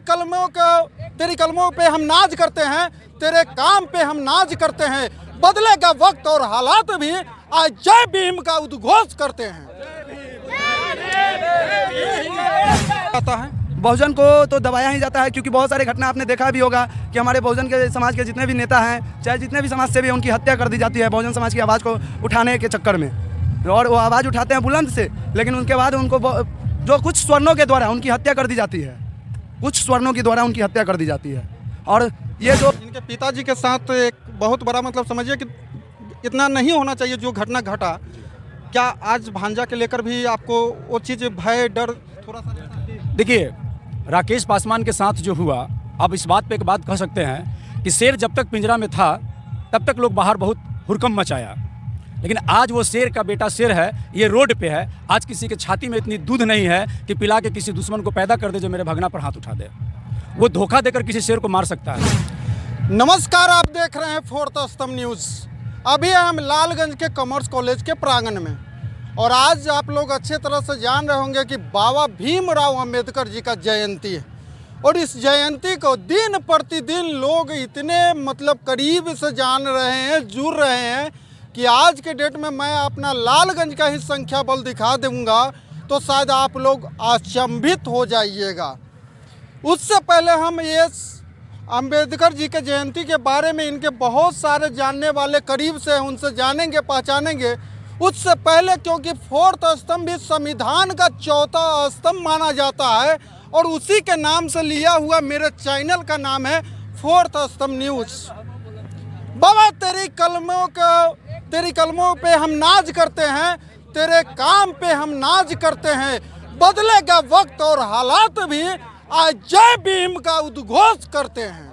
तेरी कलमों पे हम नाज करते हैं, तेरे काम पे हम नाज करते हैं। बदलेगा वक्त और हालात भी, आज जय भीम का उद्घोष करते हैं। आता है बहुजन को तो दबाया ही जाता है, क्योंकि बहुत सारे घटना आपने देखा भी होगा कि हमारे बहुजन के समाज के जितने भी नेता हैं, चाहे जितने भी समाज सेवी हैं, उनकी हत्या कर दी जाती है बहुजन समाज की आवाज़ को उठाने के चक्कर में। और वो आवाज़ उठाते हैं बुलंद से, लेकिन उनके बाद उनको जो कुछ स्वर्णों के द्वारा उनकी हत्या कर दी जाती है, कुछ स्वर्णों के द्वारा उनकी हत्या कर दी जाती है। और ये जो इनके पिताजी के साथ एक बहुत बड़ा मतलब समझिए कि इतना नहीं होना चाहिए जो घटना घटा। क्या आज भांजा के लेकर भी आपको वो चीज़ भय डर थोड़ा सा रहता है? देखिए, राकेश पासवान के साथ जो हुआ, आप इस बात पे एक बात कह सकते हैं कि शेर जब तक पिंजरा में था तब तक लोग बाहर बहुत हुरकम मचाया, लेकिन आज वो शेर का बेटा शेर है, ये रोड पे है। आज किसी के छाती में इतनी दूध नहीं है कि पिला के किसी दुश्मन को पैदा कर दे जो मेरे भगना पर हाथ उठा दे। वो धोखा देकर किसी शेर को मार सकता है। नमस्कार, आप देख रहे हैं फोर्थ स्तंभ न्यूज़। अभी हम लालगंज के कॉमर्स कॉलेज के प्रांगण में, और आज आप लोग अच्छे तरह से जान रहे होंगे कि बाबा भीमराव अंबेडकर जी का जयंती है। और इस जयंती को दिन प्रतिदिन लोग इतने मतलब करीब से जान रहे हैं, जुड़ रहे हैं कि आज के डेट में मैं अपना लालगंज का ही संख्या बल दिखा दूंगा तो शायद आप लोग अचंभित हो जाइएगा। उससे पहले हम ये अंबेडकर जी के जयंती के बारे में इनके बहुत सारे जानने वाले करीब से उनसे जानेंगे, पहचानेंगे। उससे पहले क्योंकि फोर्थ स्तंभ भी संविधान का चौथा स्तंभ माना जाता है, और उसी के नाम से लिया हुआ मेरे चैनल का नाम है फोर्थ स्तंभ न्यूज़। बाबा तेरी कलमों पे हम नाज करते हैं, तेरे काम पे हम नाज करते हैं। बदलेगा वक्त और हालात भी, आज जय भीम का उद्घोष करते हैं।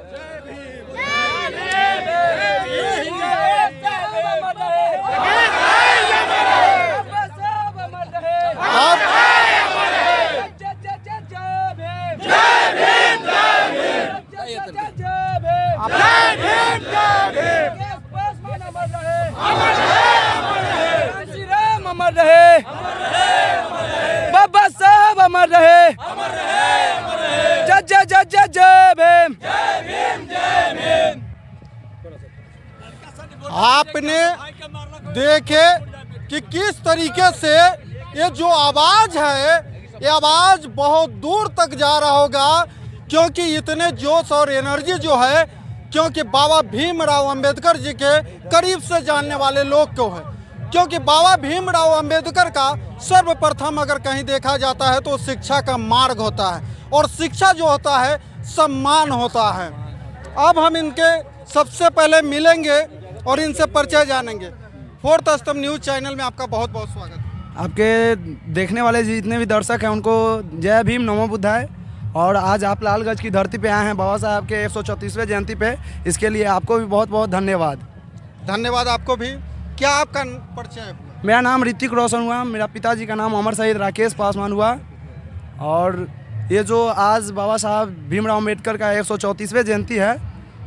अमर रहे, बाबा साहब अमर रहे, जय जय जय जय जय भीम। आपने देखे कि किस तरीके से ये जो आवाज़ है, ये आवाज़ बहुत दूर तक जा रहा होगा, क्योंकि इतने जोश और एनर्जी जो है, क्योंकि बाबा भीमराव अंबेडकर जी के करीब से जानने वाले लोग को है। क्योंकि बाबा भीमराव अंबेडकर का सर्वप्रथम अगर कहीं देखा जाता है तो शिक्षा का मार्ग होता है, और शिक्षा जो होता है सम्मान होता है। अब हम इनके सबसे पहले मिलेंगे और इनसे परिचय जानेंगे। फोर्थ स्तंभ न्यूज़ चैनल में आपका बहुत बहुत स्वागत है। आपके देखने वाले जितने भी दर्शक हैं उनको जय भीम, नमो बुद्धाय। और आज आप लालगंज की धरती पे आए हैं बाबा साहब के 134वें जयंती पे, इसके लिए आपको भी बहुत बहुत धन्यवाद। धन्यवाद आपको भी। क्या आपका परिचय हुआ? मेरा नाम ऋतिक रोशन हुआ, मेरा पिताजी का नाम अमर शहीद राकेश पासवान हुआ। और ये जो आज बाबा साहब भीमराव अम्बेडकर का 134वें जयंती है,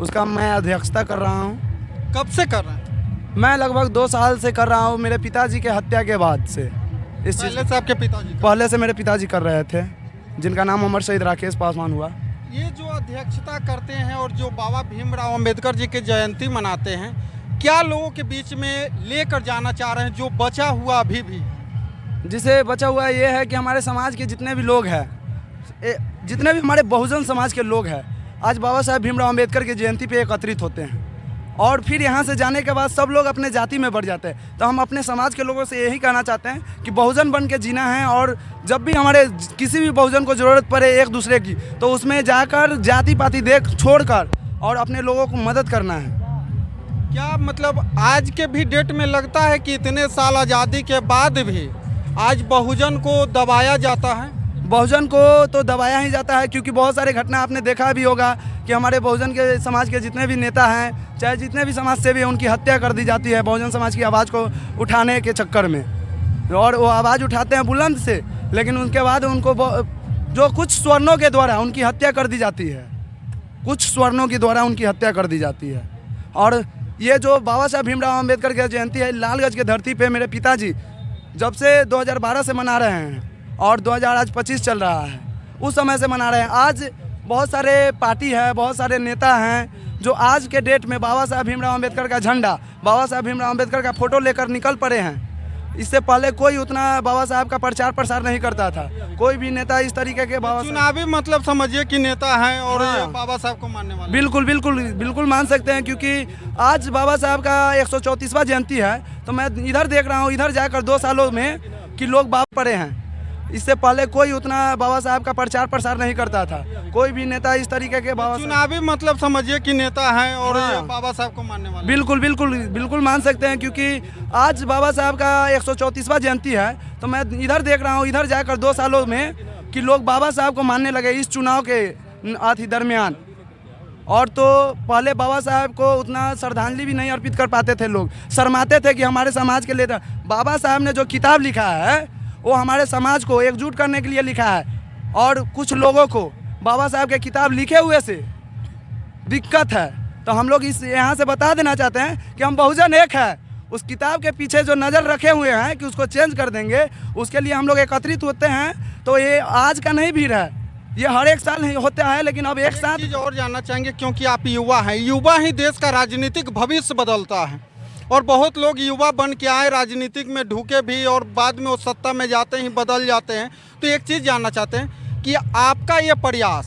उसका मैं अध्यक्षता कर रहा हूँ। कब से कर रहे हैं? मैं लगभग 2 साल से कर रहा हूँ, मेरे पिताजी के हत्या के बाद से। इस पहले से आपके पिताजी? पहले से मेरे पिताजी कर रहे थे, जिनका नाम अमर शहीद राकेश पासवान हुआ। ये जो अध्यक्षता करते हैं और जो बाबा भीमराव अंबेडकर जी की जयंती मनाते हैं, क्या लोगों के बीच में लेकर जाना चाह रहे हैं जो बचा हुआ अभी भी? जिसे बचा हुआ ये है कि हमारे समाज के जितने भी लोग हैं, जितने भी हमारे बहुजन समाज के लोग हैं, आज बाबा साहब भीमराव अंबेडकर की जयंती पे एकत्रित होते हैं। और फिर यहाँ से जाने के बाद सब लोग अपने जाति में बढ़ जाते हैं। तो हम अपने समाज के लोगों से यही कहना चाहते हैं कि बहुजन बन के जीना है, और जब भी हमारे किसी भी बहुजन को ज़रूरत पड़े एक दूसरे की, तो उसमें जाकर जाति पाति छोड़कर और अपने लोगों को मदद करना है। क्या मतलब आज के भी डेट में लगता है कि इतने साल आज़ादी के बाद भी आज बहुजन को दबाया जाता है? बहुजन को तो दबाया ही जाता है, क्योंकि बहुत सारे घटना आपने देखा भी होगा कि हमारे बहुजन के समाज के जितने भी नेता हैं, चाहे जितने भी समाज सेवी हैं, उनकी हत्या कर दी जाती है बहुजन समाज की आवाज़ को उठाने के चक्कर में। और वो आवाज़ उठाते हैं बुलंद से, लेकिन उनके बाद उनको जो कुछ स्वर्णों के द्वारा उनकी हत्या कर दी जाती है, कुछ स्वर्णों के द्वारा उनकी हत्या कर दी जाती है। और ये जो बाबा साहब भीमराव अम्बेडकर की जयंती है, लालगंज की धरती पे मेरे पिताजी जब से 2012 से मना रहे हैं, और 2025 चल रहा है, उस समय से मना रहे हैं। आज बहुत सारे पार्टी है, बहुत सारे नेता हैं जो आज के डेट में बाबा साहब भीमराव अम्बेडकर का झंडा, बाबा साहब भीमराव अम्बेडकर का फोटो लेकर निकल पड़े हैं। इससे पहले कोई उतना बाबा साहब का प्रचार प्रसार नहीं करता था, कोई भी नेता इस तरीके के बाबा साहब चुनावी मतलब समझिए कि नेता हैं और हाँ। ये बाबा साहब को मानने वाले। बिल्कुल बिल्कुल बिल्कुल मान सकते हैं, क्योंकि आज बाबा साहब का 134वां जयंती है। तो मैं इधर देख रहा हूँ, इधर जाकर 2 सालों में कि लोग बाबा पड़े हैं। इससे पहले कोई उतना बाबा साहब का प्रचार प्रसार नहीं करता था, कोई भी नेता इस तरीके के बाबा चुनावी मतलब समझिए कि नेता हैं और हाँ। ये बाबा साहब को मानने वाले। बिल्कुल बिल्कुल बिल्कुल मान सकते हैं, क्योंकि आज बाबा साहब का 134वां जयंती है। तो मैं इधर देख रहा हूँ, इधर जाकर 2 सालों में कि लोग बाबा साहब को मानने लगे इस चुनाव के दरमियान। और तो पहले बाबा साहब को उतना श्रद्धांजलि भी नहीं अर्पित कर पाते थे, लोग शर्माते थे कि हमारे समाज के लिए। बाबा साहब ने जो किताब लिखा है वो हमारे समाज को एकजुट करने के लिए लिखा है, और कुछ लोगों को बाबा साहब के किताब लिखे हुए से दिक्कत है। तो हम लोग इस यहाँ से बता देना चाहते हैं कि हम बहुजन एक है। उस किताब के पीछे जो नज़र रखे हुए हैं कि उसको चेंज कर देंगे, उसके लिए हम लोग एकत्रित होते हैं। तो ये आज का नहीं भीड़ है, ये हर एक साल नहीं होता है, लेकिन अब एक साथ चीज़ और जानना चाहेंगे, क्योंकि आप युवा हैं, युवा ही देश का राजनीतिक भविष्य बदलता है। और बहुत लोग युवा बन के आए, राजनीतिक में ढुके भी और बाद में वो सत्ता में जाते ही बदल जाते हैं। तो एक चीज़ जानना चाहते हैं कि आपका ये प्रयास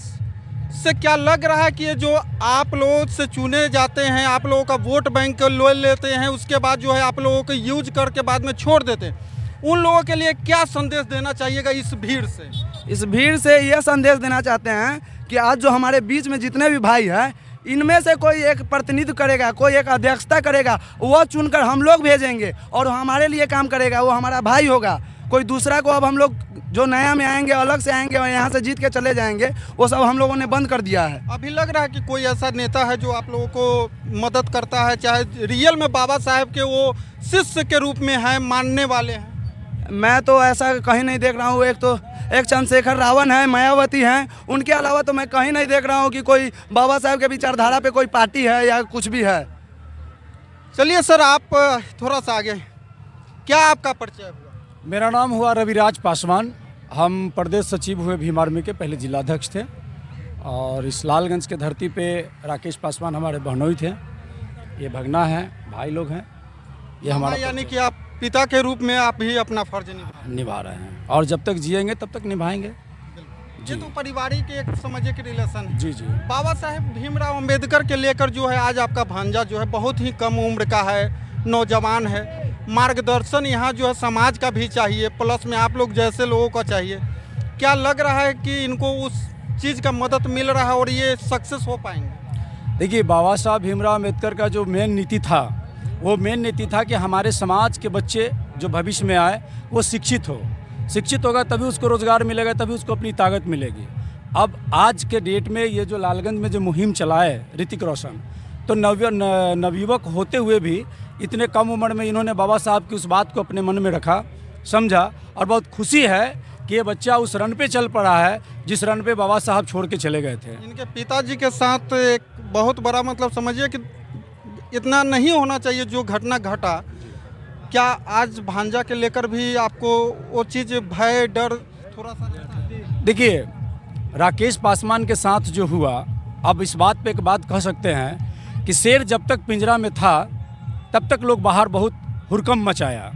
से क्या लग रहा है कि ये जो आप लोगों से चुने जाते हैं, आप लोगों का वोट बैंक ले लेते हैं, उसके बाद जो है आप लोगों को यूज करके बाद में छोड़ देते हैं, उन लोगों के लिए क्या संदेश देना चाहिएगा इस भीड़ से? इस भीड़ से यह संदेश देना चाहते हैं कि आज जो हमारे बीच में जितने भी भाई हैं, इनमें से कोई एक प्रतिनिधित्व करेगा, कोई एक अध्यक्षता करेगा, वो चुनकर हम लोग भेजेंगे और हमारे लिए काम करेगा, वो हमारा भाई होगा। कोई दूसरा को अब हम लोग जो नया में आएंगे, अलग से आएंगे और यहाँ से जीत के चले जाएंगे, वो सब हम लोगों ने बंद कर दिया है। अभी लग रहा है कि कोई ऐसा नेता है जो आप लोगों को मदद करता है, चाहे रियल में बाबा साहब के वो शिष्य के रूप में है, मानने वाले हैं? मैं तो ऐसा कहीं नहीं देख रहा हूँ। एक चंद्रशेखर रावण है, मायावती हैं, उनके अलावा तो मैं कहीं नहीं देख रहा हूँ कि कोई बाबा साहब के विचारधारा पे कोई पार्टी है या कुछ भी है। चलिए सर, आप थोड़ा सा आगे, क्या आपका परिचय हुआ? मेरा नाम हुआ रविराज पासवान। हम प्रदेश सचिव हुए भीम आर्मी के, पहले जिलाध्यक्ष थे। और इस लालगंज के धरती पे राकेश पासवान हमारे बहनोई थे, ये भगना हैं, भाई लोग हैं। ये हमारा यानी कि आप पिता के रूप में आप भी अपना फर्ज निभा रहे हैं, और जब तक जिएंगे तब तक निभाएंगे। ये तो पारिवारिक एक समझिए कि रिलेशन है। जी जी। बाबा साहेब भीमराव अंबेडकर के लेकर जो है आज आपका भांजा जो है बहुत ही कम उम्र का है, नौजवान है, मार्गदर्शन यहाँ जो है समाज का भी चाहिए, प्लस में आप लोग जैसे लोगों का चाहिए। क्या लग रहा है कि इनको उस चीज़ का मदद मिल रहा है और ये सक्सेस हो पाएंगे? देखिए, बाबा साहब भीमराव अम्बेडकर का जो मेन नीति था, वो मेन नीति था कि हमारे समाज के बच्चे जो भविष्य में आए वो शिक्षित होगा, तभी उसको रोज़गार मिलेगा, तभी उसको अपनी ताकत मिलेगी। अब आज के डेट में ये जो लालगंज में जो मुहिम चलाए ऋतिक रोशन, तो नवयुवक होते हुए भी इतने कम उम्र में इन्होंने बाबा साहब की उस बात को अपने मन में रखा, समझा, और बहुत खुशी है कि ये बच्चा उस रन पे चल पड़ा है जिस रन पे बाबा साहब छोड़ के चले गए थे। इनके पिताजी के साथ एक बहुत बड़ा मतलब समझिए कि इतना नहीं होना चाहिए जो घटना घटा। क्या आज भांजा के लेकर भी आपको वो चीज़ भय डर थोड़ा सा रहता है? देखिए, राकेश पासवान के साथ जो हुआ, अब इस बात पे एक बात कह सकते हैं कि शेर जब तक पिंजरा में था तब तक लोग बाहर बहुत हुरकम मचाया,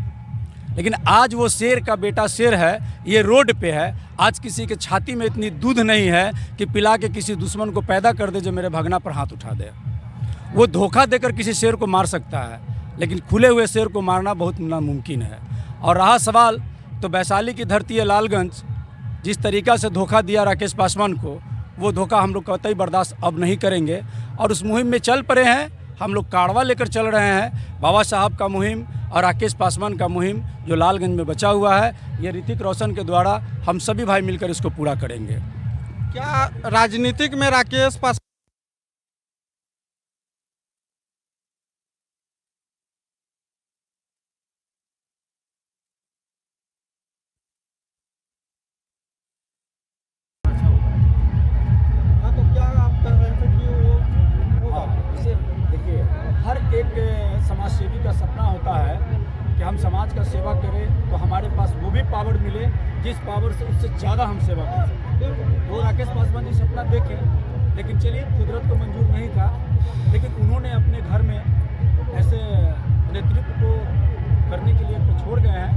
लेकिन आज वो शेर का बेटा शेर है, ये रोड पे है। आज किसी के छाती में इतनी दूध नहीं है कि पिला के किसी दुश्मन को पैदा कर दे जो मेरे भगना पर हाथ उठा दे। वो धोखा देकर किसी शेर को मार सकता है, लेकिन खुले हुए शेर को मारना बहुत नामुमकिन है। और रहा सवाल, तो वैशाली की धरती है लालगंज, जिस तरीक़ा से धोखा दिया राकेश पासवान को, वो धोखा हम लोग कतई बर्दाश्त अब नहीं करेंगे। और उस मुहिम में चल पड़े हैं, हम लोग काड़वा लेकर चल रहे हैं। बाबा साहब का मुहिम और राकेश पासवान का मुहिम जो लालगंज में बचा हुआ है, ये ऋतिक रोशन के द्वारा हम सभी भाई मिलकर इसको पूरा करेंगे। क्या राजनीतिक में राकेश पासवान हर एक समाज सेवी का सपना होता है कि हम समाज का सेवा करें, तो हमारे पास वो भी पावर मिले जिस पावर से उससे ज़्यादा हम सेवा कर सकें। तो राकेश पासवान जी सपना देखें लेकिन चलिए कुदरत को मंजूर नहीं था, लेकिन उन्होंने अपने घर में ऐसे नेतृत्व को करने के लिए छोड़ गए हैं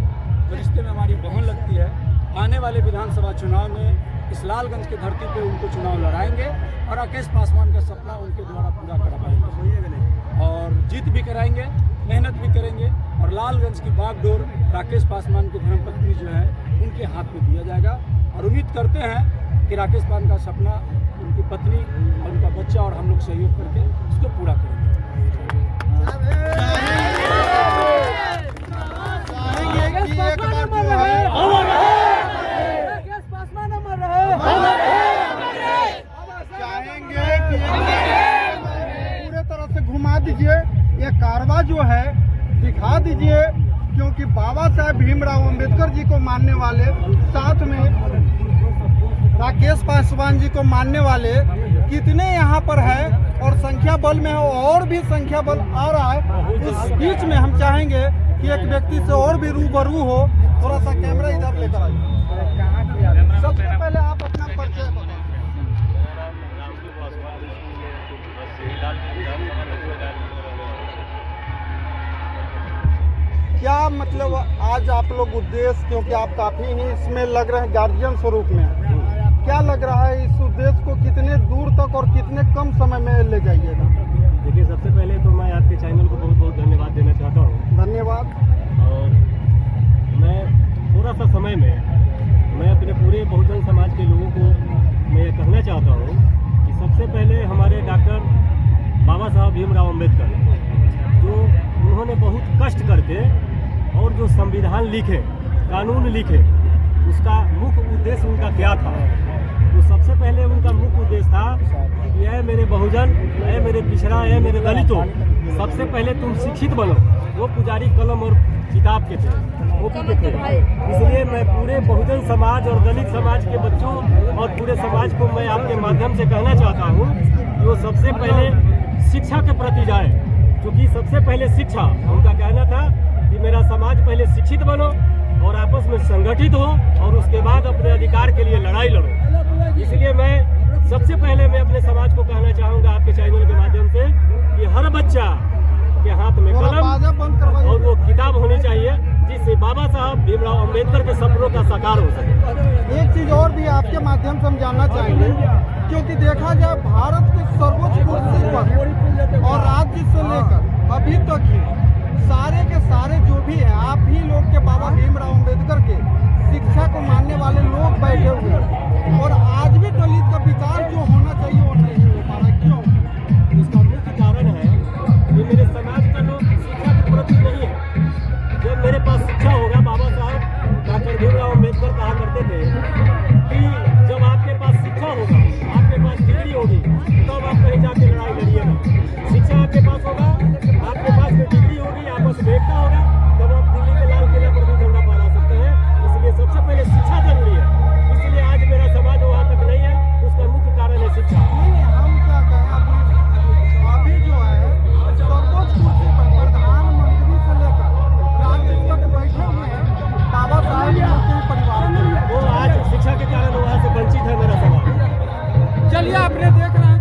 जो रिश्ते में हमारी बहन लगती है। आने वाले विधानसभा चुनाव में इस लालगंज की धरती पे उनको चुनाव लड़ाएंगे और राकेश पासवान का सपना उनके द्वारा पूरा करवाएंगे और जीत भी कराएंगे, मेहनत भी करेंगे और लालगंज की बागडोर राकेश पासवान की धर्मपत्नी जो है उनके हाथ में दिया जाएगा। और उम्मीद करते हैं कि राकेश पासवान का सपना उनकी पत्नी और उनका बच्चा और हम लोग सहयोग करके उसको पूरा करेंगे। पूरे तरह से घुमा दीजिए, ये कारवा जो है दिखा दीजिए, क्योंकि बाबा साहेब भीमराव अंबेडकर जी को मानने वाले, साथ में राकेश पासवान जी को मानने वाले कितने यहाँ पर है और संख्या बल में है, और भी संख्या बल आ रहा है। उस बीच में हम चाहेंगे कि एक व्यक्ति से और भी रूबरू हो। थोड़ा सा कैमरा इधर लेकर आइए। सबसे पहले आप अपना परिचय बताएं। क्या मतलब आज आप लोग उद्देश्य, क्योंकि आप काफी ही इसमें लग रहे हैं गार्जियन स्वरूप में, क्या लग रहा है इस उद्देश्य को कितने दूर तक और कितने कम समय में ले जाइएगा? देखिए, सबसे पहले तो मैं आपके चैनल को बहुत बहुत धन्यवाद देना चाहता हूँ। धन्यवाद। और मैं थोड़ा सा समय में मैं अपने पूरे बहुजन समाज के लोगों को मैं ये कहना चाहता हूँ कि सबसे पहले हमारे डॉक्टर बाबा साहब भीमराव अम्बेडकर, जो उन्होंने बहुत कष्ट करके और जो संविधान लिखे, कानून लिखे, उसका मुख्य उद्देश्य उनका क्या था? तो सबसे पहले उनका मुख्य उद्देश्य था कि ऐ मेरे बहुजन, ऐ मेरे पिछड़ा, ऐ मेरे दलितों, सबसे पहले तुम शिक्षित बनो। वो पुजारी कलम और किताब के थे, वो के थे। इसलिए मैं पूरे बहुजन समाज और दलित समाज के बच्चों और पूरे समाज को मैं आपके माध्यम से कहना चाहता हूँ कि वो सबसे पहले शिक्षा के प्रति जाए, क्योंकि सबसे पहले शिक्षा, उनका कहना था कि मेरा समाज पहले शिक्षित बनो और आपस में संगठित हो और उसके बाद अपने अधिकार के लिए लड़ाई लड़ो। इसलिए मैं सबसे पहले मैं अपने समाज को कहना चाहूँगा आपके चैनल के माध्यम से कि हर बच्चा के हाथ में कलम और वो किताब होनी चाहिए, जिससे बाबा साहब भीमराव अंबेडकर के सपनों का साकार हो सके। एक चीज और भी आपके माध्यम से हम जानना चाहेंगे, क्योंकि देखा जाए भारत के सर्वोच्च कुर्सी पर और राज्य से लेकर अभी तक ही सारे के सारे जो भी है, आप ही लोग के बाबा भीमराव अंबेडकर के शिक्षा को मानने वाले लोग बैठे हुए हैं, और आज भी दलित का विकास जो होना चाहिए वो नहीं हो पा रहा। क्यों? इसका मुख्य कारण है कि मेरे समाज का लोग शिक्षा के प्रति नहीं है। जब मेरे पास शिक्षा होगा, बाबा साहब डॉक्टर भीमराव अम्बेडकर कहा करते थे कि जब आपके पास शिक्षा होगा, आपके पास डिग्री होगी, तब आप कहीं जाके लड़ाई लड़िएगा। शिक्षा आपके पास होगा, आपके पास में डिग्री होगी, आपस में एकता होगा, तब आप दिल्ली के लाल किला पर भी झंडा फहरा सकते हैं। इसलिए सबसे पहले शिक्षा जरूरी है। इसलिए आज मेरा समाज वहाँ तक नहीं है, उसका मुख्य कारण है शिक्षा। नहीं, हम क्या कहें, अभी जो है सर्वोच्च कुर्सी पर प्रधानमंत्री से लेकर राज्य तक बैठे हुए हैं बाबा साहेब के परिवार में, वो आज शिक्षा के कारण वहाँ से वंचित है मेरा समाज। चलिए आपने देख रहे हैं